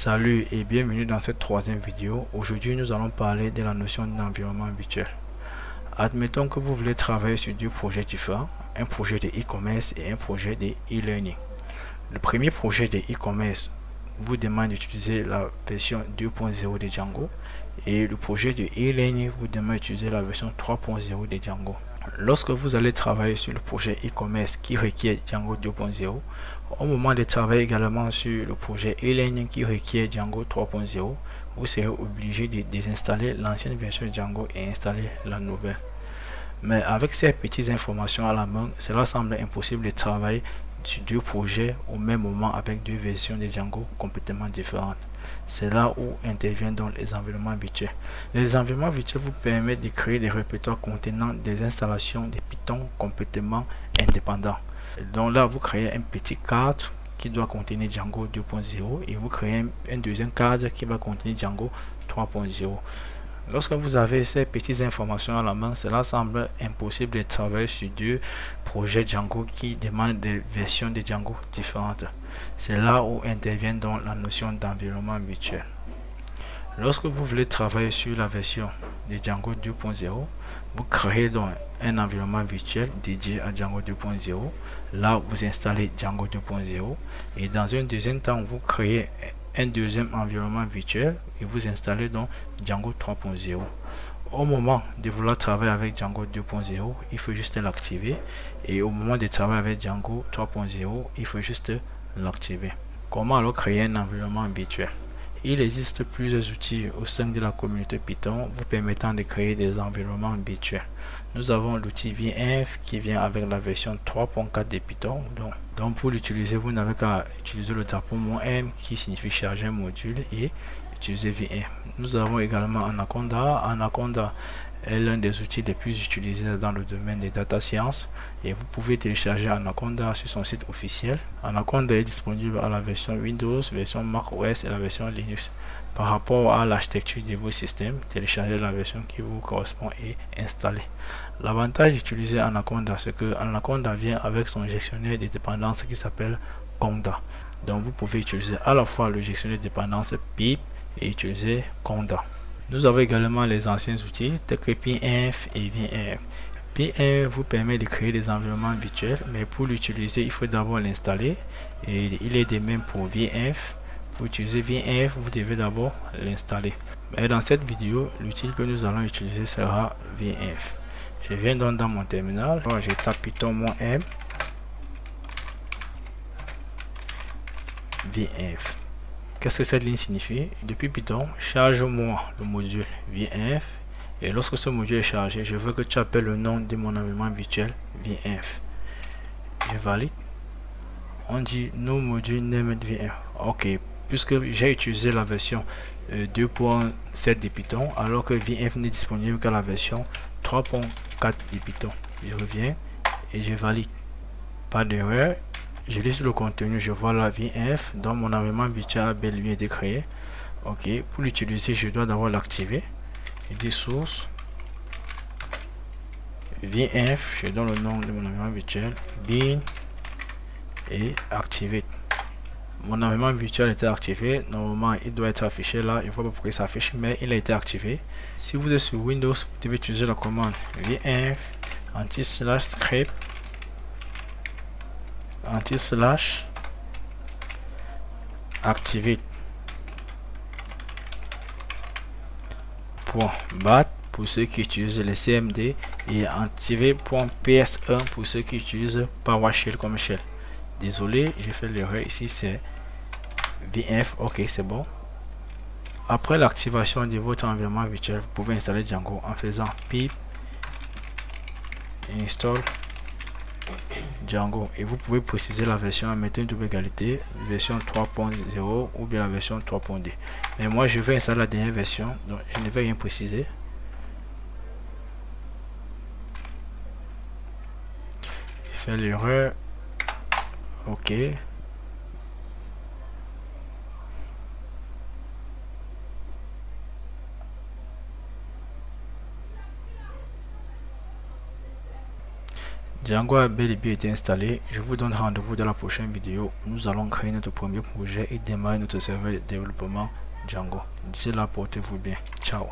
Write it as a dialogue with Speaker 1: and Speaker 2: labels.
Speaker 1: Salut et bienvenue dans cette troisième vidéo. Aujourd'hui, nous allons parler de la notion d'environnement virtuel. Admettons que vous voulez travailler sur deux projets différents, un projet de e-commerce et un projet de e-learning. Le premier projet de e-commerce vous demande d'utiliser la version 2.0 de Django et le projet de e-learning vous demande d'utiliser la version 3.0 de Django. Lorsque vous allez travailler sur le projet e-commerce qui requiert Django 2.0, au moment de travailler également sur le projet e-learning qui requiert Django 3.0, vous serez obligé de désinstaller l'ancienne version de Django et installer la nouvelle. Mais avec ces petites informations à la main, cela semble impossible de travailler sur deux projets au même moment avec deux versions de Django complètement différentes. C'est là où interviennent donc les environnements virtuels. Les environnements virtuels vous permettent de créer des répertoires contenant des installations de Python complètement indépendants. Donc là, vous créez un petit cadre qui doit contenir Django 2.0 et vous créez un deuxième cadre qui va contenir Django 3.0. Lorsque vous avez ces petites informations à la main, cela semble impossible de travailler sur deux projets Django qui demandent des versions de Django différentes. C'est là où intervient donc la notion d'environnement virtuel. Lorsque vous voulez travailler sur la version de Django 2.0, vous créez donc un environnement virtuel dédié à Django 2.0. Là, vous installez Django 2.0 et dans un deuxième temps, vous créez un deuxième environnement virtuel et vous installez donc Django 3.0. Au moment de vouloir travailler avec Django 2.0, il faut juste l'activer et au moment de travailler avec Django 3.0, il faut juste l'activer. Comment alors créer un environnement virtuel? Il existe plusieurs outils au sein de la communauté Python vous permettant de créer des environnements virtuels. Nous avons l'outil VNF qui vient avec la version 3.4 de Python. Donc pour l'utiliser, vous n'avez qu'à utiliser le drapeau -m qui signifie charger un module et utiliser VNF. Nous avons également Anaconda. Anaconda est l'un des outils les plus utilisés dans le domaine des data science et vous pouvez télécharger Anaconda sur son site officiel. Anaconda est disponible à la version Windows, version Mac OS et la version Linux. Par rapport à l'architecture de vos systèmes, téléchargez la version qui vous correspond et installez. L'avantage d'utiliser Anaconda, c'est que Anaconda vient avec son gestionnaire de dépendance qui s'appelle Conda. Donc vous pouvez utiliser à la fois le gestionnaire de dépendance pip et utiliser Conda. Nous avons également les anciens outils tels que PNF et VNF. PNF vous permet de créer des environnements virtuels, mais pour l'utiliser, il faut d'abord l'installer. Et il est de même pour VNF. Pour utiliser VNF, vous devez d'abord l'installer. Mais dans cette vidéo, l'outil que nous allons utiliser sera VNF. Je viens donc dans mon terminal. Je tape Python -m VNF. Qu'est-ce que cette ligne signifie? Depuis Python, charge-moi le module VNF et lorsque ce module est chargé, je veux que tu appelles le nom de mon environnement virtuel VNF. Je valide. On dit no module named VNF. Ok, puisque j'ai utilisé la version 2.7 de Python alors que VNF n'est disponible qu'à la version 3.4 de Python. Je reviens et je valide. Pas d'erreur. Je lis le contenu, je vois la VNF, donc mon environnement virtuel a bel et bien été créé. Ok, pour l'utiliser, je dois d'abord l'activer. Je dis source VNF, je donne le nom de mon environnement virtuel, bin et activer. Mon environnement virtuel était activé. Normalement, il doit être affiché là. Je ne vois pas pourquoi il s'affiche, mais il a été activé. Si vous êtes sur Windows, vous devez utiliser la commande VNF anti/script anti/activate .bat pour ceux qui utilisent les CMD et activate.ps1 pour ceux qui utilisent PowerShell comme shell. Désolé, j'ai fait l'erreur ici, c'est VNF. Ok, c'est bon. Après l'activation de votre environnement virtuel, vous pouvez installer Django en faisant pip install Django et vous pouvez préciser la version en mettant une double égalité, version 3.0 ou bien la version 3.2. Mais moi je vais installer la dernière version, donc je ne vais rien préciser. J'ai fait l'erreur. Ok. Django a bel et bien été installé. Je vous donne rendez-vous dans la prochaine vidéo. Nous allons créer notre premier projet et démarrer notre serveur de développement Django. D'ici là, portez-vous bien. Ciao.